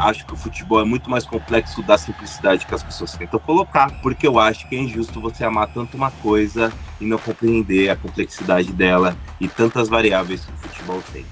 acho que o futebol é muito mais complexo da simplicidade que as pessoas tentam colocar, porque eu acho que é injusto você amar tanto uma coisa e não compreender a complexidade dela e tantas variáveis que o futebol tem.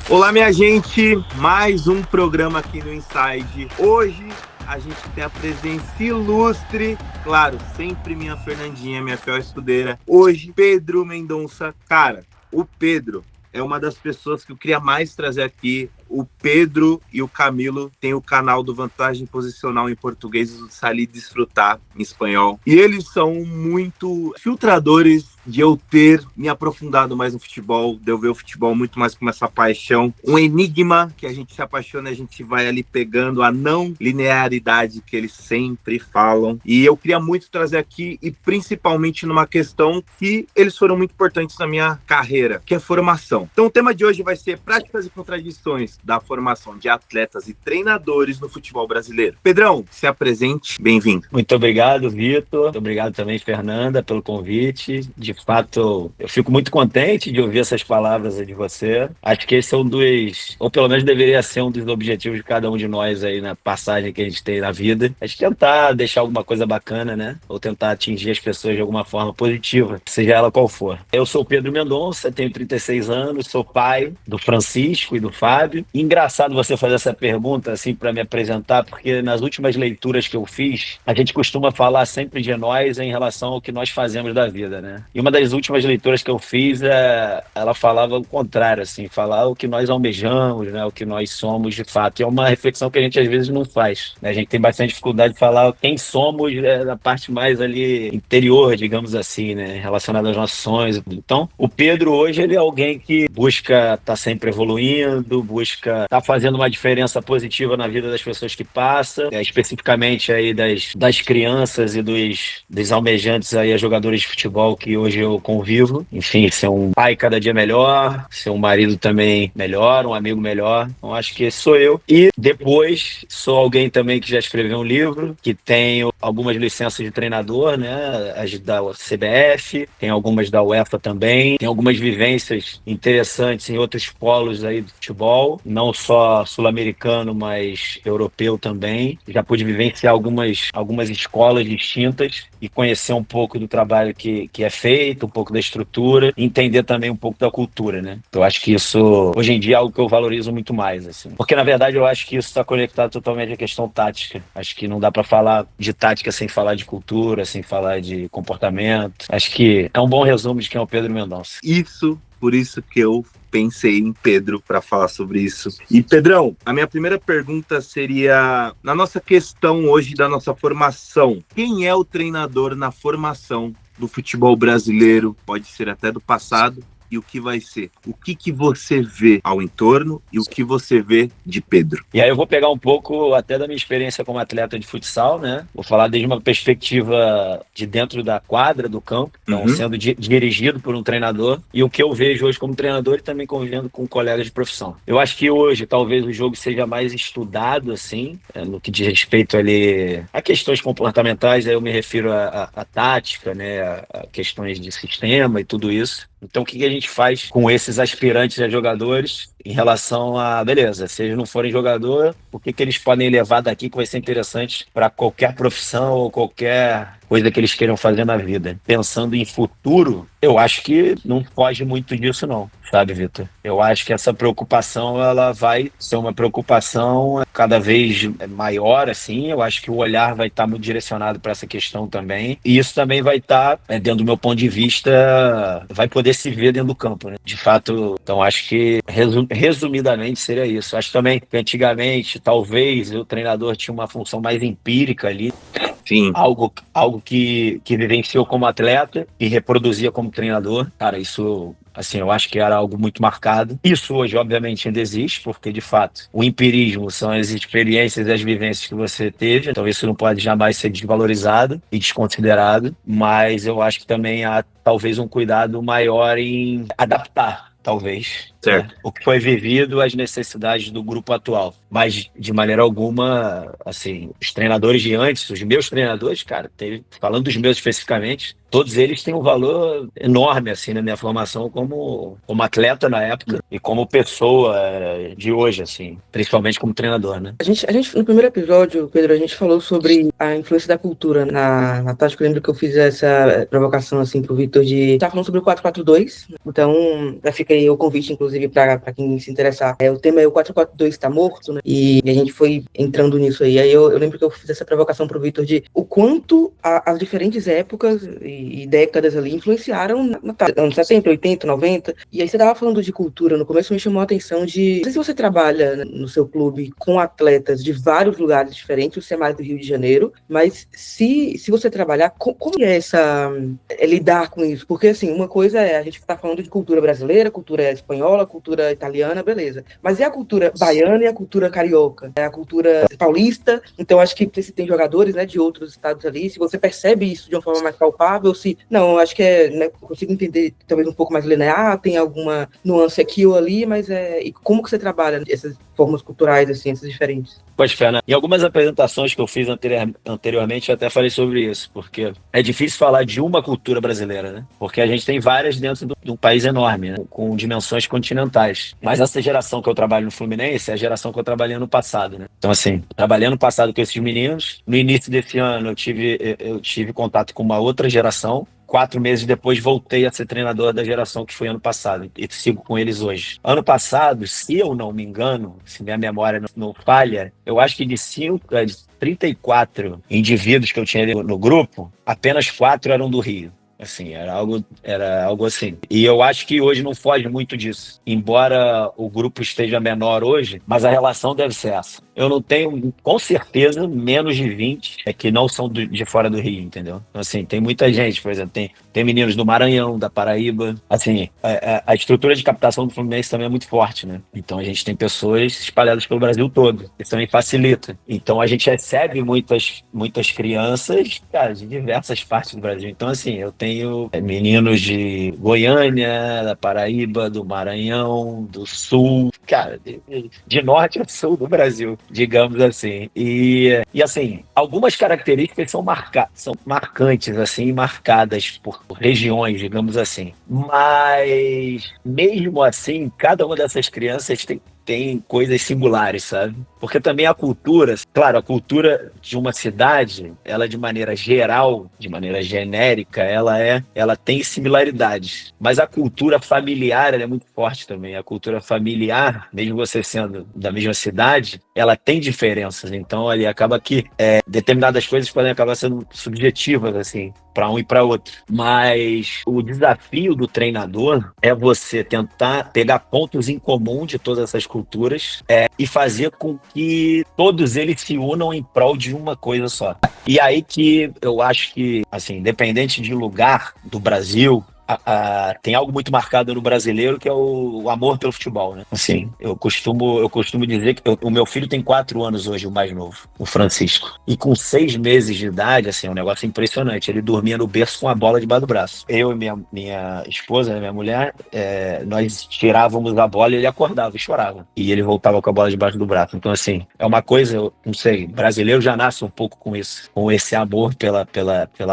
Olá, minha gente, mais um programa aqui no Inside. Hoje a gente tem a presença ilustre, claro, sempre minha Fernandinha, minha fiel escudeira. Hoje, Pedro Mendonça. Cara, o Pedro é uma das pessoas que eu queria mais trazer aqui. O Pedro e o Camilo têm o canal do Vantagem Posicional em português e do Salir Desfrutar em espanhol. E eles são muito filtradores de eu ter me aprofundado mais no futebol, de eu ver o futebol muito mais como essa paixão. Um enigma que a gente se apaixona, a gente vai ali pegando a não linearidade que eles sempre falam. E eu queria muito trazer aqui, e principalmente numa questão que eles foram muito importantes na minha carreira, que é formação. Então o tema de hoje vai ser práticas e contradições da formação de atletas e treinadores no futebol brasileiro. Pedrão, se apresente, bem-vindo. Muito obrigado, Vitor. Muito obrigado também, Fernanda, pelo convite. De fato, eu fico muito contente de ouvir essas palavras de você. Acho que esse é um dos, ou pelo menos deveria ser um dos objetivos de cada um de nós aí na passagem que a gente tem na vida. É de tentar deixar alguma coisa bacana, né? Ou tentar atingir as pessoas de alguma forma positiva, seja ela qual for. Eu sou o Pedro Mendonça, tenho 36 anos, sou pai do Francisco e do Fábio. Engraçado você fazer essa pergunta assim para me apresentar, porque nas últimas leituras que eu fiz, a gente costuma falar sempre de nós em relação ao que nós fazemos da vida, né? E uma das últimas leituras que eu fiz, ela falava o contrário, assim, falar o que nós almejamos, né? O que nós somos de fato. E é uma reflexão que a gente às vezes não faz, né? A gente tem bastante dificuldade de falar quem somos na parte mais ali interior, digamos assim, né? Relacionada aos nossos sonhos. Então, o Pedro hoje, ele é alguém que busca estar sempre evoluindo, busca estar fazendo uma diferença positiva na vida das pessoas que passa, especificamente aí das crianças e dos almejantes aí a jogadores de futebol que hoje eu convivo. Enfim, ser um pai cada dia melhor, ser um marido também melhor, um amigo melhor. Então acho que esse sou eu. E depois sou alguém também que já escreveu um livro, que tenho algumas licenças de treinador, né? As da CBF, tem algumas da UEFA também, tem algumas vivências interessantes em outros polos aí do futebol, não só sul-americano, mas europeu também. Já pude vivenciar algumas escolas distintas e conhecer um pouco do trabalho que é feito, um pouco da estrutura, e entender também um pouco da cultura, né? Eu acho que isso, hoje em dia, é algo que eu valorizo muito mais, assim. Porque, na verdade, eu acho que isso está conectado totalmente à questão tática. Acho que não dá para falar de tática sem falar de cultura, sem falar de comportamento. Acho que é um bom resumo de quem é o Pedro Mendonça. Por isso que eu pensei em Pedro para falar sobre isso. E, Pedrão, a minha primeira pergunta seria, na nossa questão hoje da nossa formação, quem é o treinador na formação do futebol brasileiro? Pode ser até do passado. E o que vai ser? O que você vê ao entorno e o que você vê de Pedro? E aí eu vou pegar um pouco até da minha experiência como atleta de futsal, né? Vou falar desde uma perspectiva de dentro da quadra, do campo, então sendo dirigido por um treinador, e o que eu vejo hoje como treinador e também convivendo com colegas de profissão. Eu acho que hoje talvez o jogo seja mais estudado, assim, no que diz respeito ali a questões comportamentais, aí eu me refiro à tática, né? A questões de sistema e tudo isso. Então, o que a gente faz com esses aspirantes a jogadores em relação a, beleza, se eles não forem jogador, o que eles podem levar daqui que vai ser interessante para qualquer profissão ou qualquer coisa que eles queiram fazer na vida? Pensando em futuro, eu acho que não foge muito disso não, sabe, Vitor? Eu acho que essa preocupação, ela vai ser uma preocupação cada vez maior, assim. Eu acho que o olhar vai estar muito direcionado para essa questão também. E isso também vai estar, dentro do meu ponto de vista, vai poder se ver dentro do campo, né? De fato, então acho que, resumidamente, seria isso. Acho também que antigamente, talvez, o treinador tinha uma função mais empírica ali. Sim. Algo que vivenciou como atleta e reproduzia como treinador. Cara, isso, assim, eu acho que era algo muito marcado. Isso hoje, obviamente, ainda existe, porque, de fato, o empirismo são as experiências e as vivências que você teve. Então, isso não pode jamais ser desvalorizado e desconsiderado. Mas eu acho que também há, talvez, um cuidado maior em adaptar, talvez, certo, né, o que foi vivido às necessidades do grupo atual. Mas, de maneira alguma, assim, os treinadores de antes, os meus treinadores, cara, falando dos meus especificamente, todos eles têm um valor enorme, assim, na minha formação como atleta na época e como pessoa de hoje, assim, principalmente como treinador, né? A gente, no primeiro episódio, Pedro, a gente falou sobre a influência da cultura na tática. Eu lembro que eu fiz essa provocação, assim, pro Vitor tá falando sobre o 4-4-2. Então, já fica aí o convite, inclusive, para quem se interessar. O tema é o 4-4-2 tá morto, né? E a gente foi entrando nisso aí. Aí eu lembro que eu fiz essa provocação pro Vitor de o quanto as diferentes épocas e décadas ali influenciaram na tática. Anos 70, 80, 90. E aí você tava falando de cultura. No começo me chamou a atenção de... Não sei se você trabalha no seu clube com atletas de vários lugares diferentes, você é mais do Rio de Janeiro, mas se você trabalhar, como é lidar com isso? Porque, assim, uma coisa é a gente tá falando de cultura brasileira, cultura espanhola, cultura italiana, beleza. Mas é a cultura baiana e a cultura carioca, é a cultura paulista. Então, acho que se tem jogadores, né, de outros estados ali, se você percebe isso de uma forma mais palpável, se... Não, acho que né, consigo entender talvez um pouco mais linear, tem alguma nuance aqui ou ali, mas e como que você trabalha essas formas culturais, assim, essas diferentes? Pois, Fernando, em algumas apresentações que eu fiz anteriormente, eu até falei sobre isso, porque é difícil falar de uma cultura brasileira, né? Porque a gente tem várias dentro de um país enorme, né? Com dimensões continentais. Mas essa geração que eu trabalho no Fluminense é a geração que eu trabalhei no passado, né? Então, assim, trabalhei no passado com esses meninos. No início desse ano, eu tive contato com uma outra geração. 4 meses depois voltei a ser treinador da geração que foi ano passado e sigo com eles hoje. Ano passado, se eu não me engano, se minha memória não falha, eu acho que de 34 indivíduos que eu tinha no grupo, apenas 4 eram do Rio. Assim, era algo assim. E eu acho que hoje não foge muito disso. Embora o grupo esteja menor hoje, mas a relação deve ser essa. Eu não tenho, com certeza, menos de 20 que não são de fora do Rio, entendeu? Então, assim, tem muita gente, por exemplo, tem meninos do Maranhão, da Paraíba. Assim, a estrutura de captação do Fluminense também é muito forte, né? Então, a gente tem pessoas espalhadas pelo Brasil todo. Isso também facilita. Então, a gente recebe muitas crianças, cara, de diversas partes do Brasil. Então, assim, eu tenho meninos de Goiânia, da Paraíba, do Maranhão, do Sul, cara, de norte a sul do Brasil, digamos assim. E assim, algumas características são marcantes, assim, marcadas por regiões, digamos assim. Mas, mesmo assim, cada uma dessas crianças tem coisas singulares, sabe? Porque também a cultura, claro, a cultura de uma cidade, ela de maneira geral, de maneira genérica, ela tem similaridades. Mas a cultura familiar, ela é muito forte também. A cultura familiar, mesmo você sendo da mesma cidade, ela tem diferenças. Então, ali acaba que determinadas coisas podem acabar sendo subjetivas, assim, para um e para outro. Mas o desafio do treinador é você tentar pegar pontos em comum de todas essas culturas e fazer com que todos eles se unam em prol de uma coisa só. E aí que eu acho que, assim, independente de lugar do Brasil, tem algo muito marcado no brasileiro, que é o amor pelo futebol, né? Assim, eu costumo dizer que o meu filho tem 4 anos hoje, o mais novo, o Francisco. E com 6 meses de idade, assim, é um negócio impressionante. Ele dormia no berço com a bola debaixo do braço. Eu e minha esposa, minha mulher, nós tirávamos a bola e ele acordava e chorava. E ele voltava com a bola debaixo do braço. Então, assim, é uma coisa, eu não sei, brasileiro já nasce um pouco com isso, com esse amor pela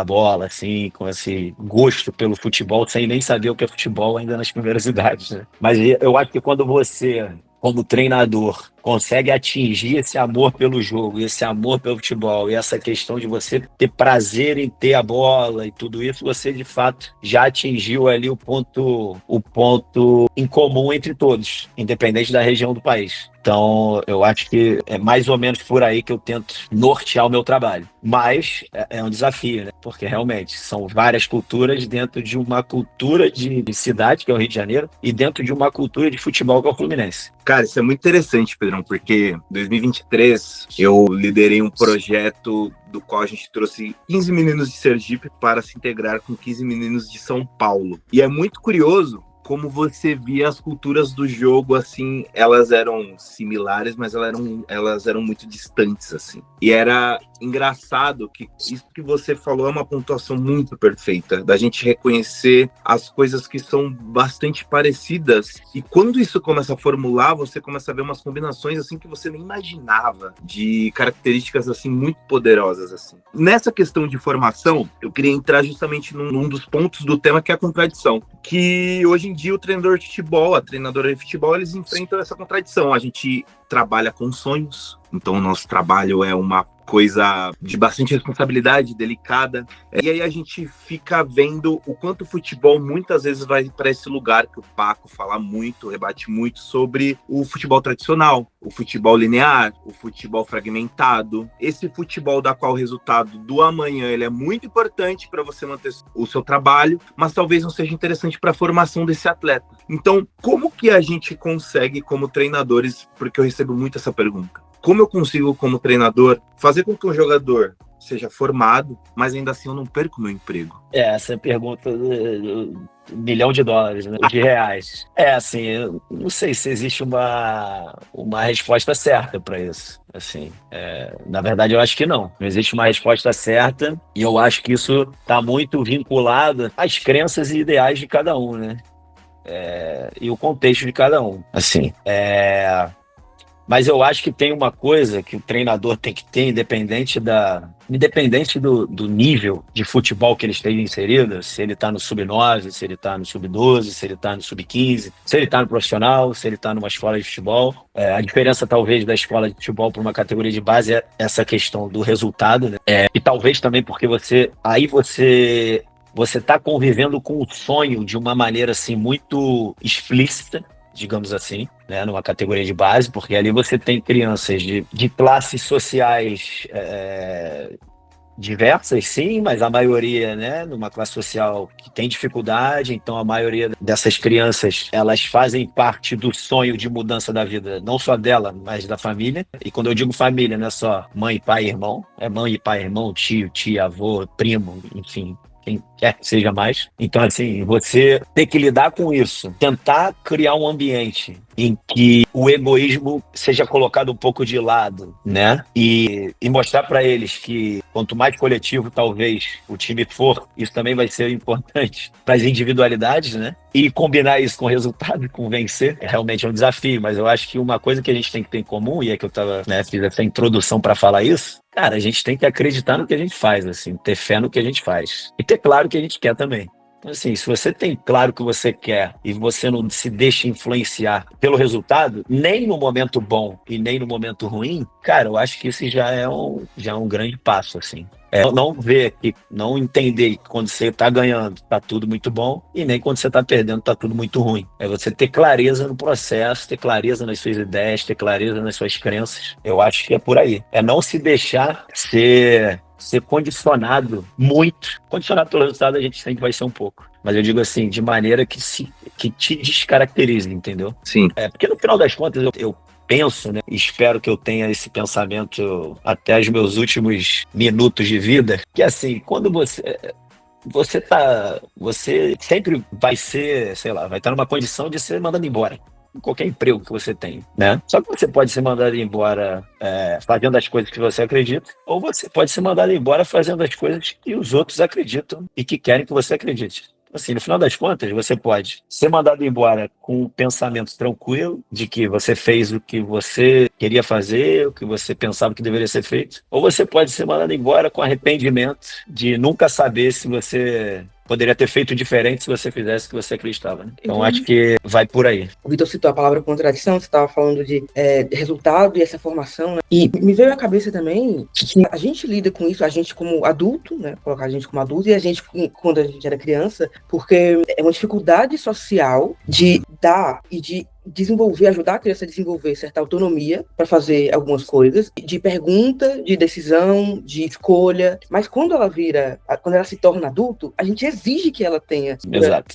bola, assim, com esse gosto pelo futebol, sem nem saber o que é futebol ainda nas primeiras idades, né? Mas eu acho que quando você, como treinador, consegue atingir esse amor pelo jogo, esse amor pelo futebol e essa questão de você ter prazer em ter a bola e tudo isso, você de fato já atingiu ali o ponto em comum entre todos, independente da região do país. Então, eu acho que é mais ou menos por aí que eu tento nortear o meu trabalho. Mas é um desafio, né? Porque realmente são várias culturas dentro de uma cultura de cidade, que é o Rio de Janeiro, e dentro de uma cultura de futebol, que é o Fluminense. Cara, isso é muito interessante, Pedrão, porque em 2023 eu liderei um projeto do qual a gente trouxe 15 meninos de Sergipe para se integrar com 15 meninos de São Paulo. E é muito curioso como você via as culturas do jogo, assim, elas eram similares, mas elas eram muito distantes, assim. E era engraçado que isso que você falou é uma pontuação muito perfeita, da gente reconhecer as coisas que são bastante parecidas. E quando isso começa a formular, você começa a ver umas combinações, assim, que você nem imaginava, de características, assim, muito poderosas, assim. Nessa questão de formação, eu queria entrar justamente num dos pontos do tema, que é a contradição. Que hoje em dia o treinador de futebol, a treinadora de futebol, eles enfrentam essa contradição. A gente trabalha com sonhos, então o nosso trabalho é uma coisa de bastante responsabilidade, delicada. E aí a gente fica vendo o quanto o futebol muitas vezes vai para esse lugar que o Paco fala muito, rebate muito sobre o futebol tradicional, o futebol linear, o futebol fragmentado, esse futebol da qual o resultado do amanhã ele é muito importante para você manter o seu trabalho, mas talvez não seja interessante para a formação desse atleta. Então, como que a gente consegue, como treinadores, porque eu recebo muito essa pergunta, como eu consigo, como treinador, fazer com que um jogador seja formado, mas ainda assim eu não perco meu emprego? Essa pergunta $1 milhão, né? De reais. Assim, eu não sei se existe uma resposta certa para isso. Assim, na verdade, eu acho que não. Não existe uma resposta certa, e eu acho que isso está muito vinculado às crenças e ideais de cada um, né? E o contexto de cada um. Assim, mas eu acho que tem uma coisa que o treinador tem que ter, independente do nível de futebol que ele esteja inserido, se ele está no sub-9, se ele está no sub-12, se ele está no sub-15, se ele está no profissional, se ele está numa escola de futebol. A diferença, talvez, da escola de futebol para uma categoria de base é essa questão do resultado, né? E talvez também porque você está convivendo com o sonho de uma maneira assim, muito explícita, digamos assim, né, numa categoria de base, porque ali você tem crianças de classes sociais diversas, sim, mas a maioria, né, numa classe social que tem dificuldade, então a maioria dessas crianças, elas fazem parte do sonho de mudança da vida, não só dela, mas da família. E quando eu digo família, não é só mãe, pai, irmão, é mãe, pai, irmão, tio, tia, avô, primo, enfim, quem quer que seja mais. Então, assim, você tem que lidar com isso, tentar criar um ambiente em que o egoísmo seja colocado um pouco de lado, né? E mostrar para eles que quanto mais coletivo, talvez, o time for, isso também vai ser importante para as individualidades, né? E combinar isso com o resultado, com vencer, realmente é um desafio, mas eu acho que uma coisa que a gente tem que ter em comum, e é que eu fiz essa introdução para falar isso, cara, a gente tem que acreditar no que a gente faz, assim, ter fé no que a gente faz. E ter claro o que a gente quer também. Então, assim, se você tem claro o que você quer e você não se deixa influenciar pelo resultado, nem no momento bom e nem no momento ruim, cara, eu acho que isso já é um grande passo, assim. Não entender que quando você está ganhando tá tudo muito bom e nem quando você está perdendo tá tudo muito ruim. É você ter clareza no processo, ter clareza nas suas ideias, ter clareza nas suas crenças. Eu acho que é por aí. É não se deixar ser condicionado muito. Condicionado pelo resultado a gente sempre vai ser um pouco. Mas eu digo assim, de maneira que te descaracterize, entendeu? Sim. Porque no final das contas eu penso, né? Espero que eu tenha esse pensamento até os meus últimos minutos de vida, que assim, quando você sempre vai ser, sei lá, vai estar numa condição de ser mandado embora. Qualquer emprego que você tem, né? Só que você pode ser mandado embora fazendo as coisas que você acredita, ou você pode ser mandado embora fazendo as coisas que os outros acreditam e que querem que você acredite. Assim, no final das contas, você pode ser mandado embora com um pensamento tranquilo de que você fez o que você queria fazer, o que você pensava que deveria ser feito, ou você pode ser mandado embora com arrependimento de nunca saber se você poderia ter feito diferente se você fizesse o que você acreditava, né? Então, acho que vai por aí. O Vitor citou a palavra contradição, você estava falando de resultado e essa formação, né? E me veio à cabeça também que a gente lida com isso, a gente como adulto, né? Colocar a gente como adulto e a gente quando a gente era criança, porque é uma dificuldade social de dar e de ajudar a criança a desenvolver certa autonomia para fazer algumas coisas, de pergunta, de decisão, de escolha, mas quando ela se torna adulto, a gente exige que ela tenha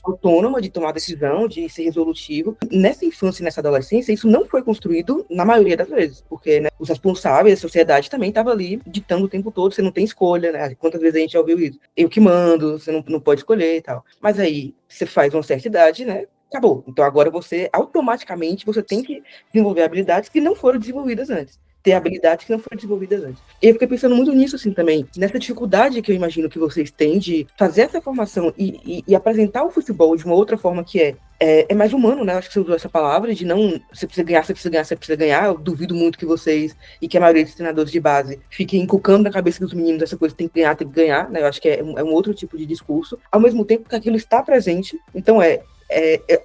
autônoma de tomar decisão, de ser resolutivo. Nessa infância e nessa adolescência, isso não foi construído na maioria das vezes, porque, né, os responsáveis, a sociedade também estava ali ditando o tempo todo, você não tem escolha, né? Quantas vezes a gente já ouviu isso? Eu que mando, você não pode escolher e tal. Mas aí, você faz uma certa idade, né? acabou. Então agora você, automaticamente, você tem que desenvolver habilidades que não foram desenvolvidas antes. Ter habilidades que não foram desenvolvidas antes. E eu fiquei pensando muito nisso, assim, também. Nessa dificuldade que eu imagino que vocês têm de fazer essa formação e apresentar o futebol de uma outra forma que é mais humano, né? Eu acho que você usou essa palavra de não... Você precisa ganhar, você precisa ganhar, você precisa ganhar. Eu duvido muito que vocês, e que a maioria dos treinadores de base, fiquem inculcando na cabeça dos meninos essa coisa, tem que ganhar, né? Eu acho que é um outro tipo de discurso. Ao mesmo tempo que aquilo está presente. Então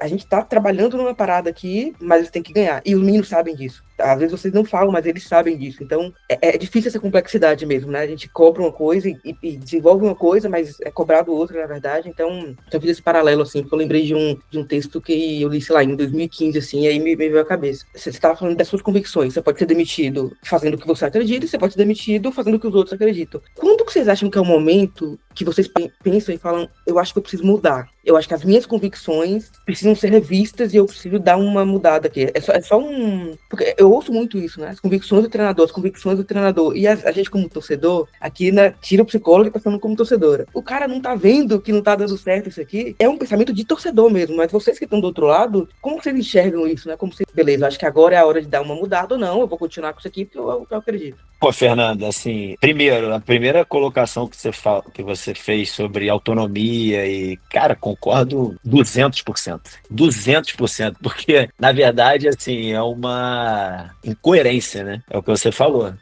a gente tá trabalhando numa parada aqui, mas eles têm que ganhar. E os meninos sabem disso. Às vezes vocês não falam, mas eles sabem disso. Então, é difícil essa complexidade mesmo, né? A gente cobra uma coisa e desenvolve uma coisa, mas é cobrado outra, na verdade. Então, eu fiz esse paralelo, assim, porque eu lembrei de um texto que eu li, sei lá, em 2015, assim, e aí me veio a cabeça. Você estava falando das suas convicções. Você pode ser demitido fazendo o que você acredita, e você pode ser demitido fazendo o que os outros acreditam. Quando que vocês acham que é o momento que vocês pensam e falam, eu acho que eu preciso mudar? Eu acho que as minhas convicções precisam ser revistas e eu preciso dar uma mudada aqui. É só um... Porque eu ouço muito isso, né? As convicções do treinador, as convicções do treinador. E a gente, como torcedor, aqui, né, tira o psicólogo e tá falando como torcedora. O cara não tá vendo que não tá dando certo isso aqui. É um pensamento de torcedor mesmo. Mas vocês que estão do outro lado, como vocês enxergam isso, né? Como vocês... Beleza, acho que agora é a hora de dar uma mudada ou não. Eu vou continuar com isso aqui porque eu acredito. Pô, Fernanda, assim, primeiro, a primeira colocação que você fez sobre autonomia e, cara, concordo 200%. 200%, porque, na verdade, assim, é uma incoerência, né? É o que você falou.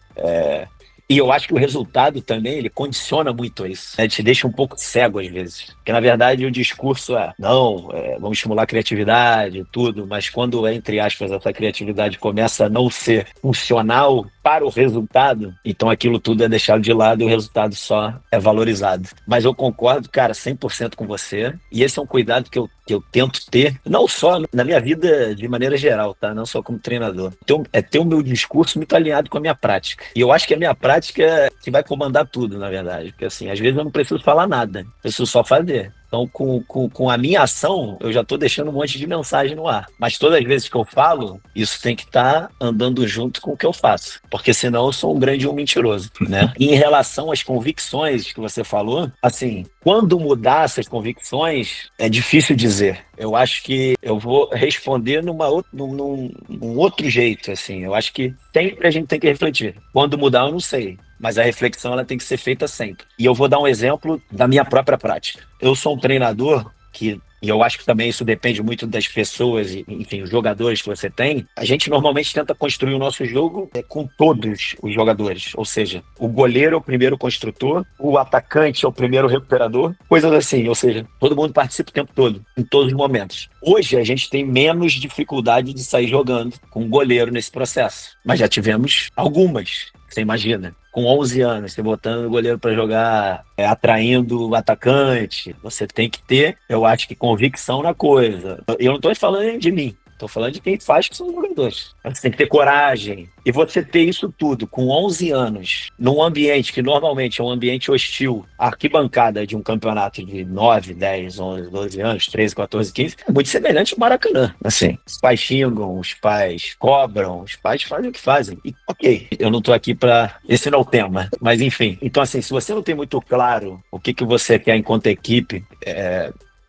E eu acho que o resultado também, ele condiciona muito isso, né? Te deixa um pouco cego às vezes. Porque, na verdade, o discurso vamos estimular a criatividade e tudo, mas quando, entre aspas, essa criatividade começa a não ser funcional para o resultado, então aquilo tudo é deixado de lado e o resultado só é valorizado. Mas eu concordo, cara, 100% com você, e esse é um cuidado que eu tento ter, não só na minha vida de maneira geral, tá? Não só como treinador. Então, ter o meu discurso muito alinhado com a minha prática. E eu acho que a minha prática é que vai comandar tudo, na verdade. Porque, assim, às vezes eu não preciso falar nada, preciso só fazer. Então, com a minha ação, eu já estou deixando um monte de mensagem no ar. Mas todas as vezes que eu falo, isso tem que estar andando junto com o que eu faço. Porque senão eu sou um grande mentiroso, né? E em relação às convicções que você falou, assim, quando mudar essas convicções, é difícil dizer. Eu acho que eu vou responder num outro jeito, assim. Eu acho que sempre a gente tem que refletir. Quando mudar, eu não sei. Mas a reflexão ela tem que ser feita sempre. E eu vou dar um exemplo da minha própria prática. Eu sou um treinador e eu acho que também isso depende muito das pessoas, e, enfim, os jogadores que você tem. A gente normalmente tenta construir o nosso jogo com todos os jogadores. Ou seja, o goleiro é o primeiro construtor, o atacante é o primeiro recuperador, coisas assim. Ou seja, todo mundo participa o tempo todo, em todos os momentos. Hoje a gente tem menos dificuldade de sair jogando com o goleiro nesse processo. Mas já tivemos algumas, você imagina. Com 11 anos, você botando o goleiro para jogar, atraindo o atacante, você tem que ter, eu acho que, convicção na coisa. Eu não estou falando de mim, estou falando de quem faz, que são os jogadores. Você tem que ter coragem. E você ter isso tudo com 11 anos, num ambiente que normalmente é um ambiente hostil, a arquibancada de um campeonato de 9, 10, 11, 12 anos, 13, 14, 15, é muito semelhante ao Maracanã. Assim, os pais xingam, os pais cobram, os pais fazem o que fazem. E, ok, eu não estou aqui para... Esse não é o tema, mas enfim. Então, assim, se você não tem muito claro o que você quer enquanto equipe,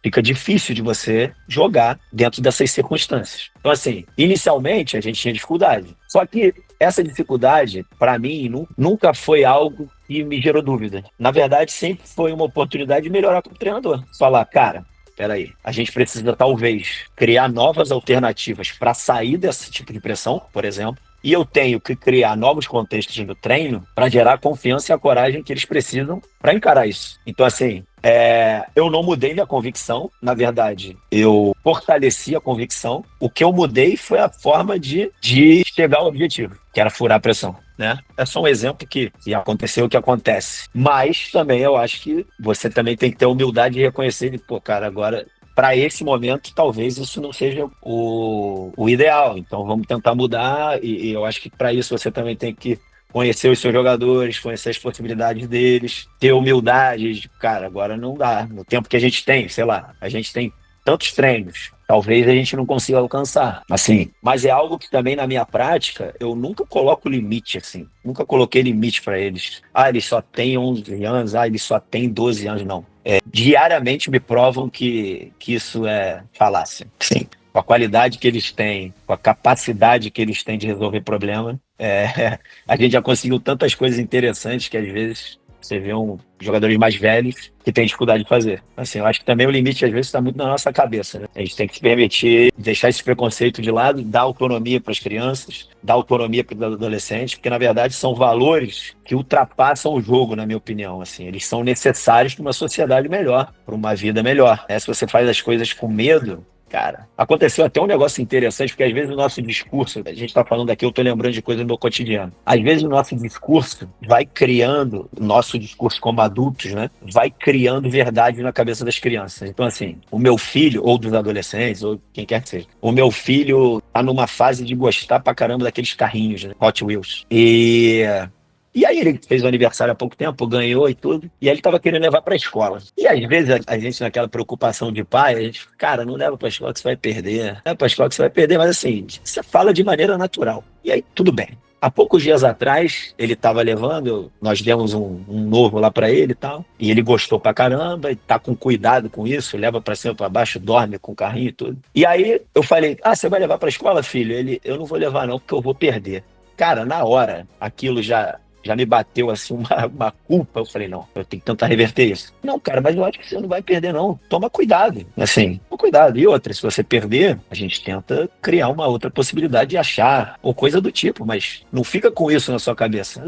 fica difícil de você jogar dentro dessas circunstâncias. Então, assim, inicialmente a gente tinha dificuldade. Só que essa dificuldade, para mim, nunca foi algo que me gerou dúvida. Na verdade, sempre foi uma oportunidade de melhorar como treinador. Falar, cara, peraí, a gente precisa talvez criar novas alternativas para sair desse tipo de pressão, por exemplo. E eu tenho que criar novos contextos no treino para gerar a confiança e a coragem que eles precisam para encarar isso. Então, assim, eu não mudei minha convicção. Na verdade, eu fortaleci a convicção. O que eu mudei foi a forma de chegar ao objetivo, que era furar a pressão, né? É só um exemplo que aconteceu o que acontece. Mas também eu acho que você também tem que ter humildade de reconhecer, pô, cara, agora... Para esse momento, talvez isso não seja o ideal. Então, vamos tentar mudar. E eu acho que para isso você também tem que conhecer os seus jogadores, conhecer as possibilidades deles, ter humildade de, cara, agora não dá. No tempo que a gente tem, sei lá, a gente tem tantos treinos. Talvez a gente não consiga alcançar, assim. Mas é algo que também na minha prática, eu nunca coloco limite, assim. Nunca coloquei limite para eles. Eles só têm 11 anos, eles só têm 12 anos, não. Diariamente me provam que isso é falácia. Sim. Com a qualidade que eles têm, com a capacidade que eles têm de resolver problema, a gente já conseguiu tantas coisas interessantes que às vezes você vê jogadores mais velhos que têm dificuldade de fazer. Assim, eu acho que também o limite às vezes está muito na nossa cabeça, né? A gente tem que se permitir deixar esse preconceito de lado, dar autonomia para as crianças, dar autonomia para os adolescentes, porque na verdade são valores que ultrapassam o jogo, na minha opinião. Assim, eles são necessários para uma sociedade melhor, para uma vida melhor. Se você faz as coisas com medo, cara, aconteceu até um negócio interessante, porque às vezes o nosso discurso, a gente está falando aqui, eu estou lembrando de coisas do meu cotidiano. Às vezes o nosso discurso vai criando, nosso discurso como adultos, né, vai criando verdade na cabeça das crianças. Então, assim, o meu filho, ou dos adolescentes, ou quem quer que seja, o meu filho tá numa fase de gostar pra caramba daqueles carrinhos, né, Hot Wheels. E aí ele fez o aniversário há pouco tempo, ganhou e tudo, e aí ele tava querendo levar pra escola. E às vezes a gente, naquela preocupação de pai, a gente, cara, não leva pra escola que você vai perder. Não leva pra escola que você vai perder, mas assim, você fala de maneira natural. E aí, tudo bem. Há poucos dias atrás, ele tava levando, nós demos um novo lá pra ele e tal, e ele gostou pra caramba, e tá com cuidado com isso, leva pra cima, pra baixo, dorme com o carrinho e tudo. E aí eu falei, você vai levar pra escola, filho? Ele, eu não vou levar não, porque eu vou perder. Cara, na hora, aquilo já me bateu assim uma culpa. Eu falei, não, eu tenho que tentar reverter isso. Não, cara, mas eu acho que você não vai perder, não. Toma cuidado. Assim, toma cuidado. E outra, se você perder, a gente tenta criar uma outra possibilidade de achar, ou coisa do tipo, mas não fica com isso na sua cabeça.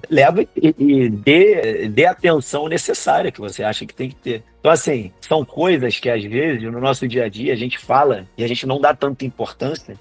Leva e dê a atenção necessária que você acha que tem que ter. Então, assim, são coisas que às vezes no nosso dia a dia a gente fala e a gente não dá tanta importância,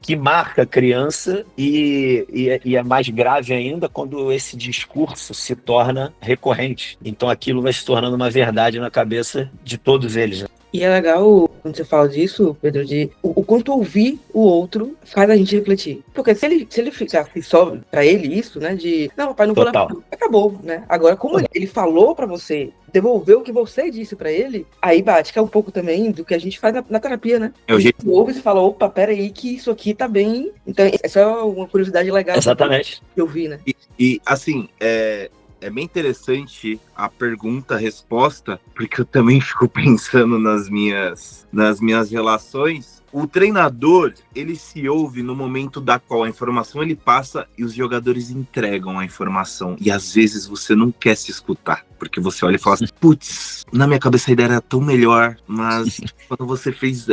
que marca a criança e é mais grave ainda quando esse discurso se torna recorrente. Então aquilo vai se tornando uma verdade na cabeça de todos eles, né? E é legal, quando você fala disso, Pedro, de o quanto ouvir o outro faz a gente refletir. Porque se ele ficar só pra ele isso, né, de, não, papai, não vou levar, acabou, né? Agora, como ele falou pra você, devolveu o que você disse pra ele, aí bate, que é um pouco também do que a gente faz na terapia, né? É o jeito. Ouve e fala, opa, peraí, que isso aqui tá bem. Então, essa é uma curiosidade legal. Exatamente. Que eu vi, né? E assim, é bem interessante a pergunta-resposta, porque eu também fico pensando nas minhas relações. O treinador, ele se ouve no momento da qual a informação ele passa e os jogadores entregam a informação. E às vezes você não quer se escutar, porque você olha e fala assim, putz, na minha cabeça a ideia era tão melhor, mas quando você fez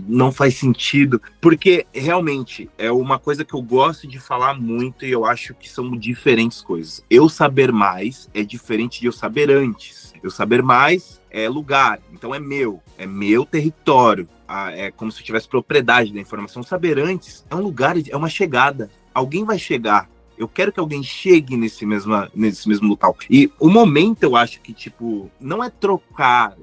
não faz sentido. Porque realmente é uma coisa que eu gosto de falar muito e eu acho que são diferentes coisas. Eu saber mais é diferente de eu saber antes. Eu saber mais é lugar, então é meu território. É como se eu tivesse propriedade da informação. Saber antes é um lugar, é uma chegada. Alguém vai chegar. Eu quero que alguém chegue nesse mesmo local. E o momento, eu acho que, tipo, não é trocar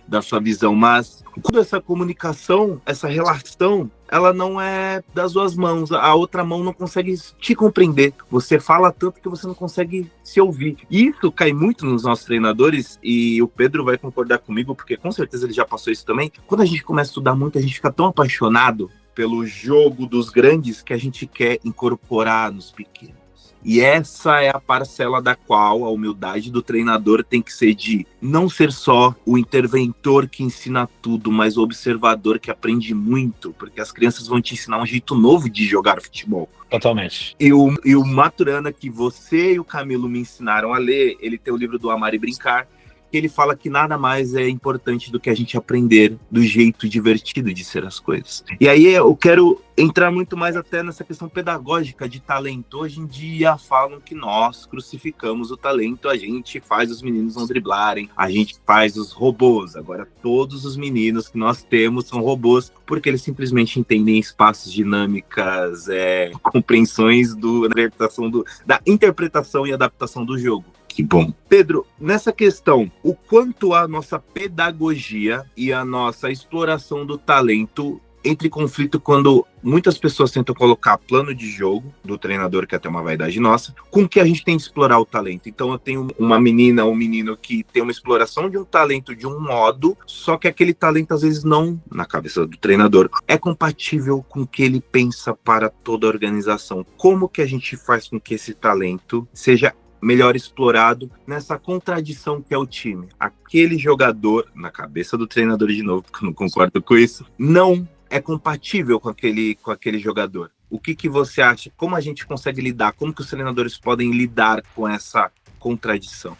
da sua visão, mas quando essa comunicação, essa relação, ela não é das duas mãos. A outra mão não consegue te compreender. Você fala tanto que você não consegue se ouvir. E isso cai muito nos nossos treinadores, e o Pedro vai concordar comigo, porque com certeza ele já passou isso também. Quando a gente começa a estudar muito, a gente fica tão apaixonado pelo jogo dos grandes que a gente quer incorporar nos pequenos. E essa é a parcela da qual a humildade do treinador tem que ser de não ser só o interventor que ensina tudo, mas o observador que aprende muito, porque as crianças vão te ensinar um jeito novo de jogar futebol. Totalmente. E o Maturana, que você e o Camilo me ensinaram a ler, ele tem o livro do Amar e Brincar, que ele fala que nada mais é importante do que a gente aprender do jeito divertido de ser as coisas. E aí eu quero entrar muito mais até nessa questão pedagógica de talento. Hoje em dia falam que nós crucificamos o talento, a gente faz os meninos não driblarem, a gente faz os robôs. Agora todos os meninos que nós temos são robôs, porque eles simplesmente entendem espaços, dinâmicas, compreensões da interpretação e adaptação do jogo. Que bom. Pedro, nessa questão, o quanto a nossa pedagogia e a nossa exploração do talento entra em conflito quando muitas pessoas tentam colocar plano de jogo do treinador, que é até uma vaidade nossa, com que a gente tem que explorar o talento. Então eu tenho uma menina ou um menino que tem uma exploração de um talento de um modo, só que aquele talento às vezes não, na cabeça do treinador, é compatível com o que ele pensa para toda a organização. Como que a gente faz com que esse talento seja melhor explorado nessa contradição que é o time? Aquele jogador, na cabeça do treinador de novo, porque eu não concordo com isso, não é compatível com aquele jogador. O que você acha? Como a gente consegue lidar? Como que os treinadores podem lidar com essa contradição?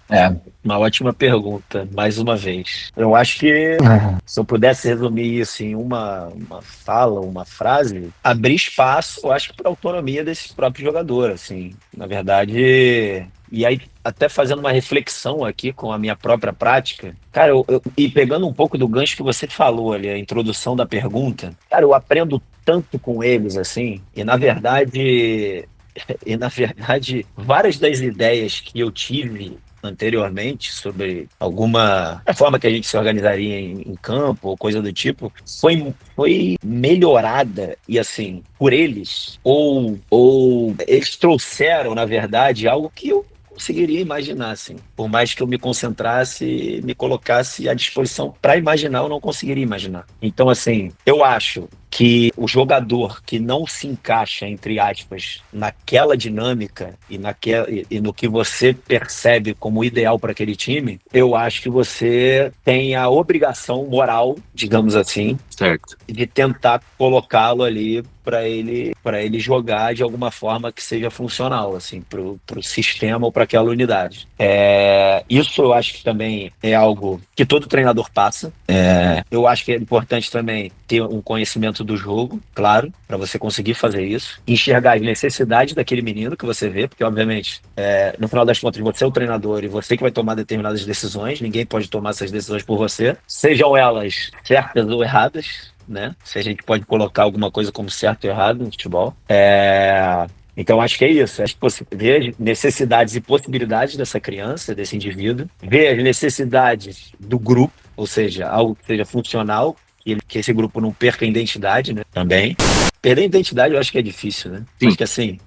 Uma ótima pergunta, mais uma vez. Eu acho que, se eu pudesse resumir isso em uma fala, uma frase, abrir espaço, eu acho, para a autonomia desse próprio jogador, assim. Na verdade, e aí até fazendo uma reflexão aqui com a minha própria prática, cara, e pegando um pouco do gancho que você falou ali, a introdução da pergunta, cara, eu aprendo tanto com eles, assim, e na verdade, várias das ideias que eu tive anteriormente sobre alguma forma que a gente se organizaria em campo ou coisa do tipo, foi melhorada e assim, por eles, ou eles trouxeram, na verdade, algo que eu conseguiria imaginar, assim. Por mais que eu me concentrasse, me colocasse à disposição para imaginar, eu não conseguiria imaginar. Então, assim, eu acho que o jogador que não se encaixa, entre aspas, naquela dinâmica e no que você percebe como ideal para aquele time, eu acho que você tem a obrigação moral, digamos assim, Certo. de tentar colocá-lo ali para ele jogar de alguma forma que seja funcional, assim, pro sistema ou para aquela unidade. Isso eu acho que também é algo que todo treinador passa. Eu acho que é importante também ter um conhecimento do jogo, claro, para você conseguir fazer isso. Enxergar as necessidades daquele menino que você vê, porque obviamente, no final das contas, você é o treinador e você que vai tomar determinadas decisões, ninguém pode tomar essas decisões por você, sejam elas certas ou erradas, né? Se a gente pode colocar alguma coisa como certo ou errado no futebol. Então, acho que é isso. Acho que você vê as necessidades e possibilidades dessa criança, desse indivíduo, vê as necessidades do grupo, ou seja, algo que seja funcional, que esse grupo não perca a identidade, né? Também. Perder a identidade eu acho que é difícil, né? Sim. Acho que assim,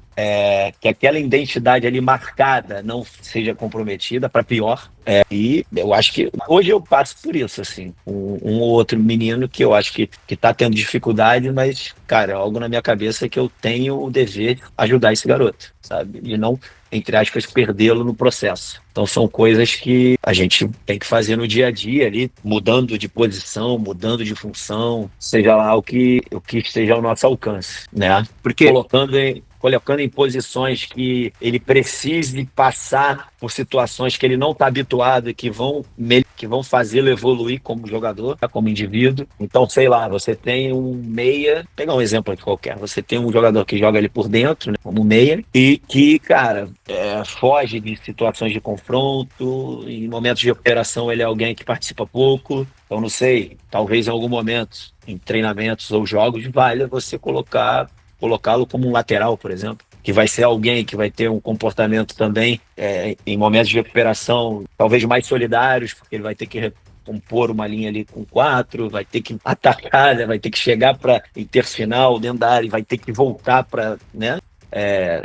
que aquela identidade ali marcada não seja comprometida para pior. E eu acho que hoje eu passo por isso, assim, um ou outro menino que eu acho que tá tendo dificuldade, mas, cara, é algo na minha cabeça que eu tenho o dever de ajudar esse garoto, sabe? E não, entre aspas, perdê-lo no processo. Então são coisas que a gente tem que fazer no dia a dia ali, mudando de posição, mudando de função, seja lá o que esteja ao nosso alcance, né? Porque Colocando em posições que ele precise passar por situações que ele não está habituado e que vão fazê-lo evoluir como jogador, como indivíduo. Então, sei lá, você tem um meia, pegar um exemplo aqui qualquer, você tem um jogador que joga ali por dentro, né, como meia, e que, cara, foge de situações de confronto, em momentos de operação ele é alguém que participa pouco. Então, não sei, talvez em algum momento, em treinamentos ou jogos, valha você colocá-lo como um lateral, por exemplo, que vai ser alguém que vai ter um comportamento também em momentos de recuperação, talvez mais solidários, porque ele vai ter que compor uma linha ali com 4, vai ter que atacar, né? Vai ter que chegar para interfinal dentro da área, vai ter que voltar para, né?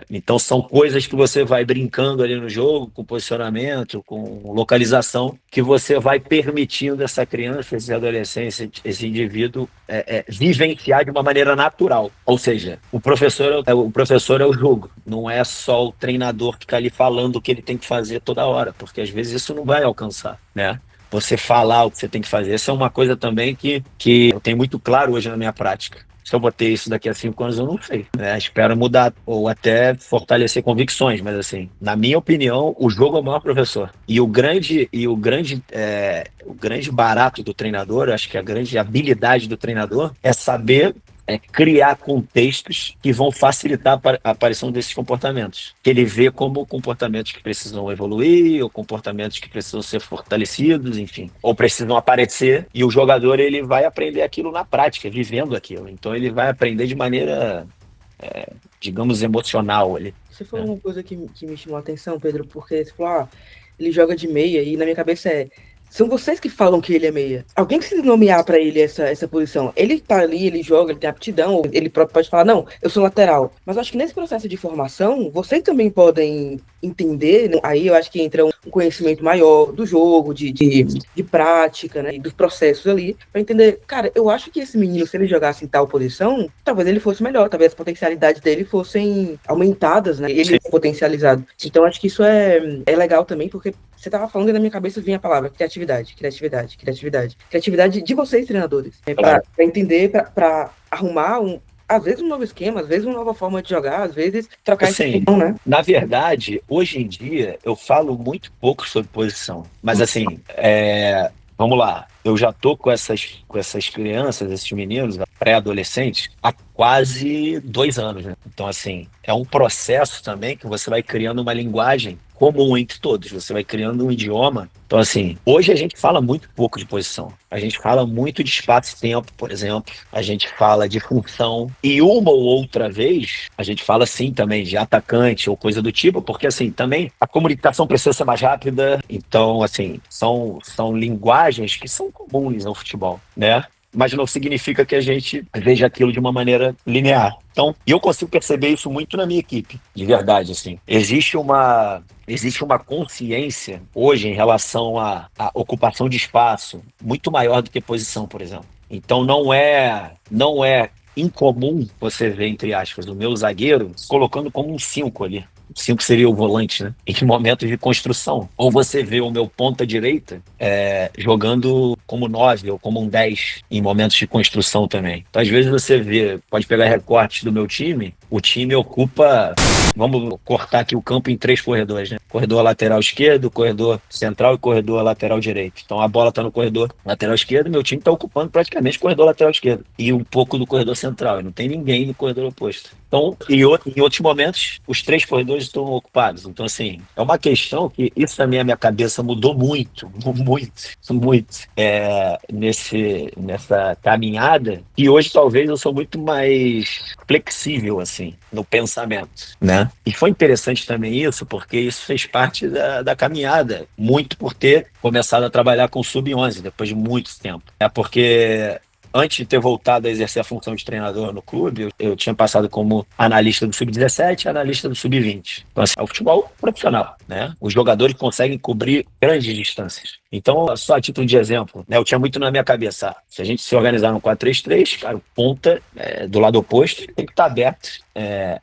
Então são coisas que você vai brincando ali no jogo, com posicionamento, com localização, que você vai permitindo essa criança, esse adolescente, esse indivíduo vivenciar de uma maneira natural. Ou seja, o professor é o jogo, não é só o treinador que está ali falando o que ele tem que fazer toda hora, porque às vezes isso não vai alcançar, né? Você falar o que você tem que fazer, essa é uma coisa também que eu tenho muito claro hoje na minha prática. Se eu botei isso daqui a 5 anos, eu não sei, né? Espero mudar ou até fortalecer convicções, mas assim, na minha opinião, o jogo é o maior professor. E o grande barato do treinador, acho que a grande habilidade do treinador é saber criar contextos que vão facilitar a aparição desses comportamentos, que ele vê como comportamentos que precisam evoluir, ou comportamentos que precisam ser fortalecidos, enfim, ou precisam aparecer, e o jogador ele vai aprender aquilo na prática, vivendo aquilo. Então ele vai aprender de maneira, digamos, emocional. Você falou uma coisa que me chamou a atenção, Pedro, porque você falou, ele joga de meia, e na minha cabeça São vocês que falam que ele é meia. Alguém precisa nomear pra ele essa posição. Ele tá ali, ele joga, ele tem aptidão, ou ele próprio pode falar, não, eu sou lateral. Mas eu acho que nesse processo de formação, vocês também podem entender, né? Aí eu acho que entra um conhecimento maior do jogo, de prática, né, e dos processos ali, pra entender, cara, eu acho que esse menino, se ele jogasse em tal posição, talvez ele fosse melhor, talvez as potencialidades dele fossem aumentadas, né, ele é potencializado. Então acho que isso é legal também, porque você tava falando e na minha cabeça vinha a palavra criatividade de vocês, treinadores, né, pra entender, pra arrumar às vezes um novo esquema, às vezes uma nova forma de jogar, às vezes trocar assim, posição, né? Na verdade, hoje em dia, eu falo muito pouco sobre posição. Mas assim, vamos lá. Eu já tô com essas crianças, esses meninos, pré-adolescentes, há quase 2 anos, né? Então, assim, é um processo também que você vai criando uma linguagem comum entre todos. Você vai criando um idioma. Então, assim, hoje a gente fala muito pouco de posição. A gente fala muito de espaço e tempo, por exemplo. A gente fala de função. E uma ou outra vez, a gente fala, sim, também de atacante ou coisa do tipo, porque, assim, também a comunicação precisa ser mais rápida. Então, assim, são linguagens que são comuns ao futebol, né? Mas não significa que a gente veja aquilo de uma maneira linear. Então, eu consigo perceber isso muito na minha equipe, de verdade, assim. Existe uma consciência hoje em relação à ocupação de espaço muito maior do que posição, por exemplo. Então, não é incomum você ver, entre aspas, o meu zagueiro colocando como um 5 ali. 5 seria o volante, né? Em momentos de construção. Ou você vê o meu ponta direita jogando como 9 ou como um 10 em momentos de construção também. Então, às vezes você pode pegar recortes do meu time, o time ocupa, vamos cortar aqui o campo em 3 corredores, né? Corredor lateral esquerdo, corredor central e corredor lateral direito. Então a bola está no corredor lateral esquerdo, meu time está ocupando praticamente o corredor lateral esquerdo e um pouco do corredor central, e não tem ninguém no corredor oposto. Então, em outros momentos, os 3 corredores estão ocupados. Então, assim, é uma questão que isso também a minha cabeça mudou muito nessa caminhada, e hoje talvez eu sou muito mais flexível, assim, no pensamento, né? E foi interessante também isso, porque isso fez parte da caminhada, muito por ter começado a trabalhar com o Sub-11, depois de muito tempo. Porque antes de ter voltado a exercer a função de treinador no clube, eu tinha passado como analista do Sub-17 e analista do Sub-20. Então, assim, é o futebol profissional, né? Os jogadores conseguem cobrir grandes distâncias. Então, só a título de exemplo, né, eu tinha muito na minha cabeça, se a gente se organizar no 4-3-3, cara, o ponta do lado oposto tem que estar aberto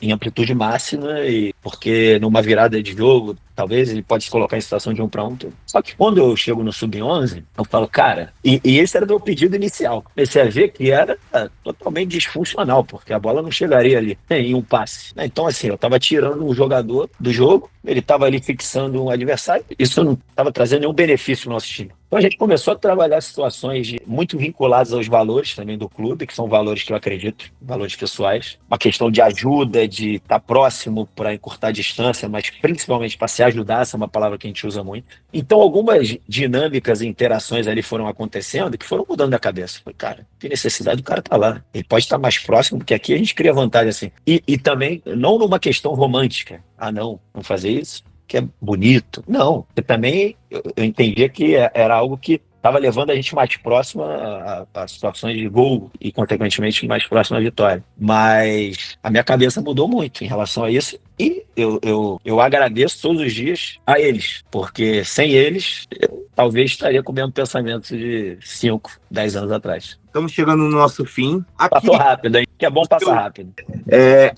em amplitude máxima, e porque numa virada de jogo, talvez ele pode se colocar em situação de 1 para 1. Só que quando eu chego no Sub-11, eu falo, cara, e esse era o meu pedido inicial. Comecei a ver que era totalmente disfuncional, porque a bola não chegaria ali em um passe. Então, assim, eu estava tirando um jogador do jogo, ele estava ali fixando um adversário, isso não estava trazendo nenhum benefício no nosso time. Então a gente começou a trabalhar situações muito vinculadas aos valores também do clube, que são valores que eu acredito, valores pessoais. Uma questão de ajuda, de estar próximo para encurtar a distância, mas principalmente para se ajudar, essa é uma palavra que a gente usa muito. Então algumas dinâmicas e interações ali foram acontecendo que foram mudando a cabeça. Falei, cara, tem necessidade do cara estar lá. Ele pode estar mais próximo, porque aqui a gente cria vantagem assim. E também, não numa questão romântica. Não fazer isso, que é bonito. Não, eu também eu entendia que era algo que estava levando a gente mais próximo a situações de gol e, consequentemente, mais próximo à vitória. Mas a minha cabeça mudou muito em relação a isso, e eu agradeço todos os dias a eles, porque sem eles eu talvez estaria com o mesmo pensamento de 5, 10 anos atrás. Estamos chegando no nosso fim. Passou rápido, hein? Que é bom passar rápido.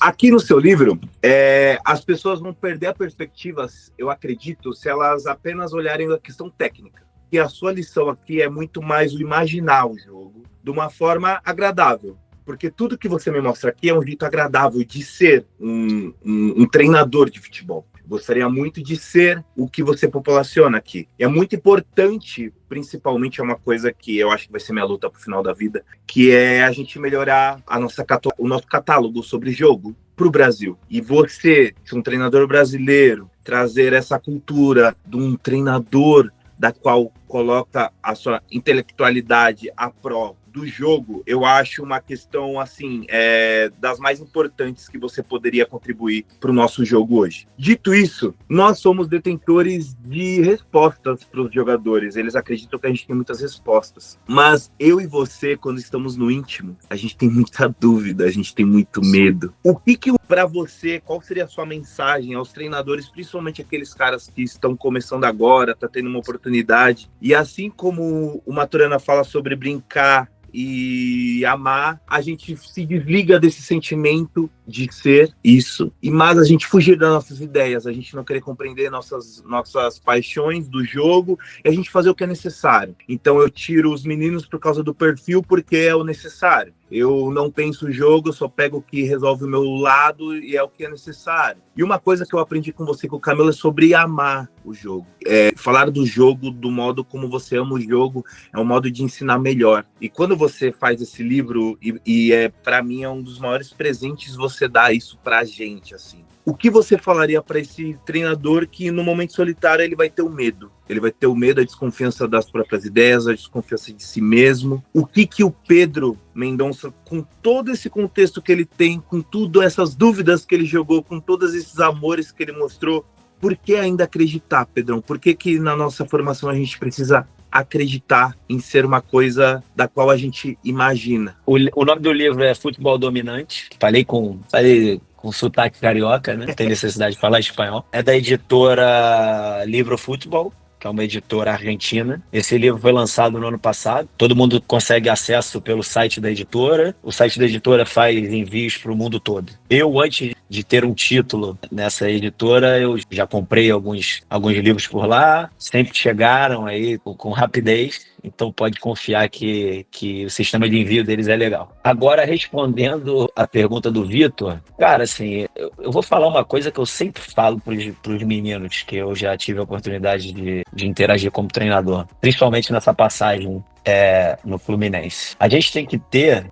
Aqui no seu livro, as pessoas vão perder a perspectiva, eu acredito, se elas apenas olharem a questão técnica. E a sua lição aqui é muito mais o imaginar o jogo de uma forma agradável. Porque tudo que você me mostra aqui é um jeito agradável de ser um treinador de futebol. Gostaria muito de ser o que você populaciona aqui. E é muito importante, principalmente é uma coisa que eu acho que vai ser minha luta pro final da vida, que é a gente melhorar o nosso catálogo sobre jogo pro Brasil. E você, um treinador brasileiro, trazer essa cultura de um treinador da qual coloca a sua intelectualidade à pró do jogo, eu acho uma questão, assim, das mais importantes que você poderia contribuir para o nosso jogo hoje. Dito isso, nós somos detentores de respostas para os jogadores. Eles acreditam que a gente tem muitas respostas. Mas eu e você, quando estamos no íntimo, a gente tem muita dúvida, a gente tem muito medo. O que para você, qual seria a sua mensagem aos treinadores, principalmente aqueles caras que estão começando agora, tá tendo uma oportunidade? E assim como o Maturana fala sobre brincar e amar, a gente se desliga desse sentimento de ser isso, mas a gente fugir das nossas ideias, a gente não querer compreender nossas paixões do jogo e a gente fazer o que é necessário. Então eu tiro os meninos por causa do perfil, porque é o necessário. Eu não penso o jogo, eu só pego o que resolve o meu lado e é o que é necessário. E uma coisa que eu aprendi com você, com o Camilo, é sobre amar o jogo. Falar do jogo, do modo como você ama o jogo, é um modo de ensinar melhor. E quando você faz esse livro, para mim é um dos maiores presentes você dar isso pra gente, assim. O que você falaria para esse treinador que no momento solitário ele vai ter o medo? Ele vai ter o medo, a desconfiança das próprias ideias, a desconfiança de si mesmo. O que o Pedro Mendonça, com todo esse contexto que ele tem, com tudo essas dúvidas que ele jogou, com todos esses amores que ele mostrou, por que ainda acreditar, Pedrão? Por que na nossa formação a gente precisa acreditar em ser uma coisa da qual a gente imagina? O nome do livro é Futebol Dominante. Falei com sotaque carioca, né? Tem necessidade de falar espanhol. É da editora Livro Futebol, que é uma editora argentina. Esse livro foi lançado no ano passado. Todo mundo consegue acesso pelo site da editora. O site da editora faz envios para o mundo todo. Eu, antes de ter um título nessa editora, eu já comprei alguns livros por lá. Sempre chegaram aí com rapidez. Então pode confiar que o sistema de envio deles é legal. Agora, respondendo a pergunta do Vitor, cara, assim, eu vou falar uma coisa que eu sempre falo para os meninos, que eu já tive a oportunidade de interagir como treinador, principalmente nessa passagem no Fluminense. A gente tem que ter,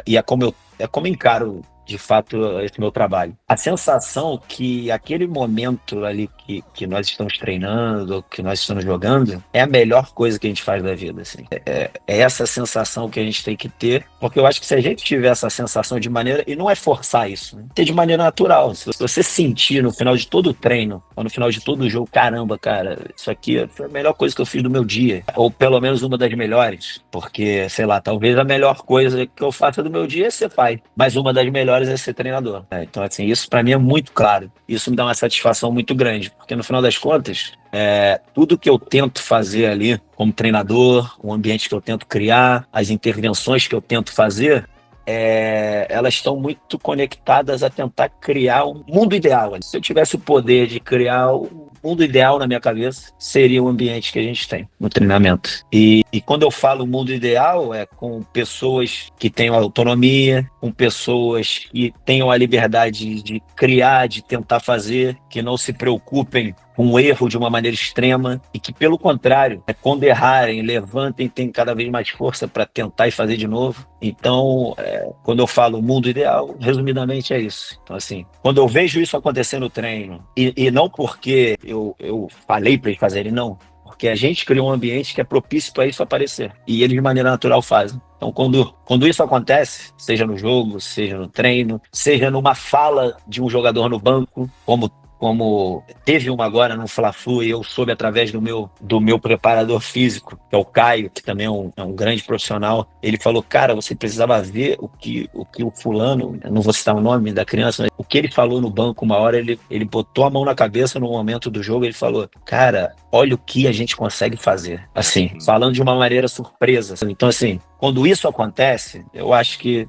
e é como eu encaro de fato esse meu trabalho, a sensação que aquele momento ali que nós estamos treinando, que nós estamos jogando, é a melhor coisa que a gente faz da vida, assim. É essa sensação que a gente tem que ter, porque eu acho que se a gente tiver essa sensação de maneira, e não é forçar isso, né? Ter de maneira natural. Se você sentir no final de todo o treino, ou no final de todo o jogo, caramba, cara, isso aqui foi a melhor coisa que eu fiz do meu dia, ou pelo menos uma das melhores, porque, sei lá, talvez a melhor coisa que eu faça do meu dia é ser pai, mas uma das melhores é ser treinador. Então, assim, isso pra mim é muito claro. Isso me dá uma satisfação muito grande, porque no final das contas, tudo que eu tento fazer ali como treinador, o ambiente que eu tento criar, as intervenções que eu tento fazer, elas estão muito conectadas a tentar criar um mundo ideal. Se eu tivesse o poder de criar um mundo ideal na minha cabeça, seria o ambiente que a gente tem no treinamento. E quando eu falo mundo ideal, é com pessoas que tenham autonomia, com pessoas que tenham a liberdade de criar, de tentar fazer, que não se preocupem com o erro de uma maneira extrema e que, pelo contrário, quando errarem, levantem, tem cada vez mais força para tentar e fazer de novo. Então, quando eu falo mundo ideal, resumidamente é isso. Então, assim, quando eu vejo isso acontecer no treino, e não porque eu falei para eles fazerem, não, porque a gente criou um ambiente que é propício para isso aparecer. E eles, de maneira natural, fazem. Então, quando isso acontece, seja no jogo, seja no treino, seja numa fala de um jogador no banco, como teve uma agora no Fla-Flu, e eu soube através do meu preparador físico, que é o Caio, que também é um grande profissional. Ele falou, cara, você precisava ver o que o fulano, não vou citar o nome da criança, mas o que ele falou no banco uma hora, ele botou a mão na cabeça no momento do jogo, ele falou, cara, olha o que a gente consegue fazer. Assim, falando de uma maneira surpresa. Então, assim, quando isso acontece, eu acho que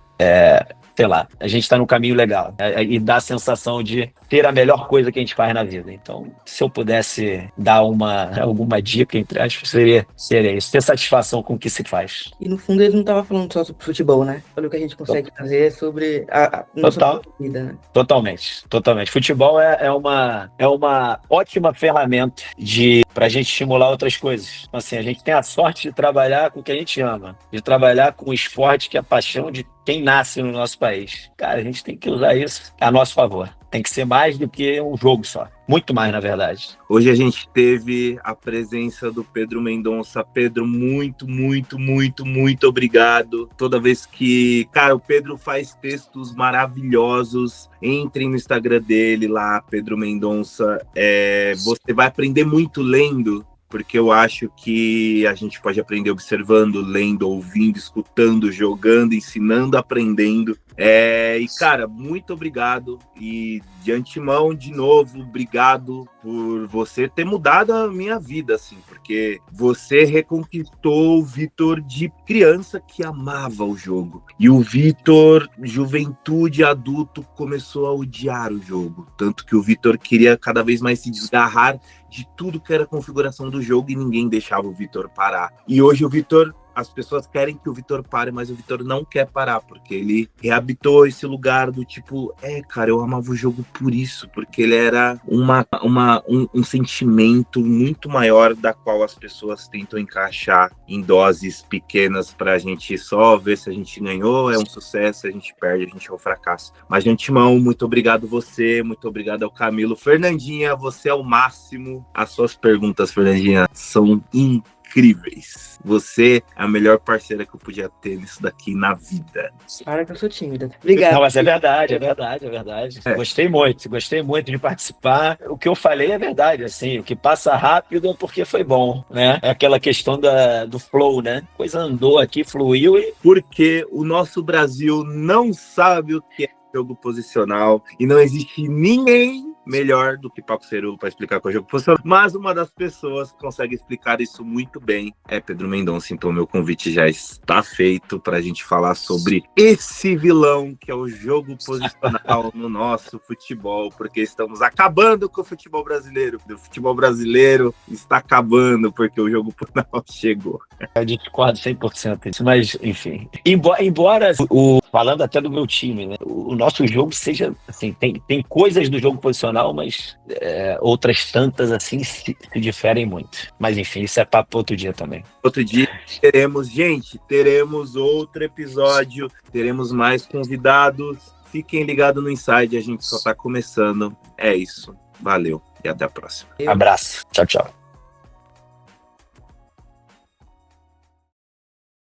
sei lá, a gente está no caminho legal, e dá a sensação de ter a melhor coisa que a gente faz na vida. Então, se eu pudesse dar alguma dica, entre aspas, seria isso, ter satisfação com o que se faz. E no fundo ele não estava falando só sobre futebol, né? Olha o que a gente consegue fazer sobre a nossa vida, né? Totalmente. Futebol é uma ótima ferramenta pra gente estimular outras coisas. Então, assim, a gente tem a sorte de trabalhar com o que a gente ama, de trabalhar com o esporte que é a paixão de quem nasce no nosso país. Cara, a gente tem que usar isso a nosso favor. Tem que ser mais do que um jogo só. Muito mais, na verdade. Hoje a gente teve a presença do Pedro Mendonça. Pedro, muito, muito, muito, muito obrigado. Toda vez que... Cara, o Pedro faz textos maravilhosos. Entrem no Instagram dele lá, Pedro Mendonça. Você vai aprender muito lendo, porque eu acho que a gente pode aprender observando, lendo, ouvindo, escutando, jogando, ensinando, aprendendo. E, cara, muito obrigado. E, de antemão, de novo, obrigado por você ter mudado a minha vida, assim, porque você reconquistou o Vitor de criança que amava o jogo. E o Vitor, juventude, adulto, começou a odiar o jogo. Tanto que o Vitor queria cada vez mais se desgarrar de tudo que era configuração do jogo e ninguém deixava o Vitor parar. E hoje o Vitor, as pessoas querem que o Vitor pare, mas o Vitor não quer parar, porque ele reabitou esse lugar do tipo, cara, eu amava o jogo por isso, porque ele era um sentimento muito maior da qual as pessoas tentam encaixar em doses pequenas pra gente só ver se a gente ganhou, é um sucesso, se a gente perde, a gente é um fracasso. Mas de antemão, muito obrigado você, muito obrigado ao Camilo. Fernandinha, você é o máximo. As suas perguntas, Fernandinha, são incríveis. Você é a melhor parceira que eu podia ter nisso daqui na vida. Para que eu sou tímida. Obrigado. Não, mas é verdade. Gostei muito de participar. O que eu falei é verdade, assim, o que passa rápido é porque foi bom, né? É aquela questão do flow, né? Coisa andou aqui, fluiu e... Porque o nosso Brasil não sabe o que é jogo posicional e não existe ninguém melhor do que Paco Ceru para explicar qual é o jogo posicional, mas uma das pessoas que consegue explicar isso muito bem é Pedro Mendonça. Então meu convite já está feito para a gente falar sobre esse vilão que é o jogo posicional no nosso futebol, porque estamos acabando com o futebol brasileiro. O futebol brasileiro está acabando porque o jogo posicional chegou. Eu discordo 100% disso, mas enfim. Embora falando até do meu time, né? O nosso jogo seja assim, tem coisas do jogo posicional, mas outras tantas assim se diferem muito. Mas enfim, isso é papo outro dia também. Outro dia teremos outro episódio, teremos mais convidados. Fiquem ligados no Inside, a gente só tá começando. É isso. Valeu e até a próxima. Abraço. Tchau, tchau.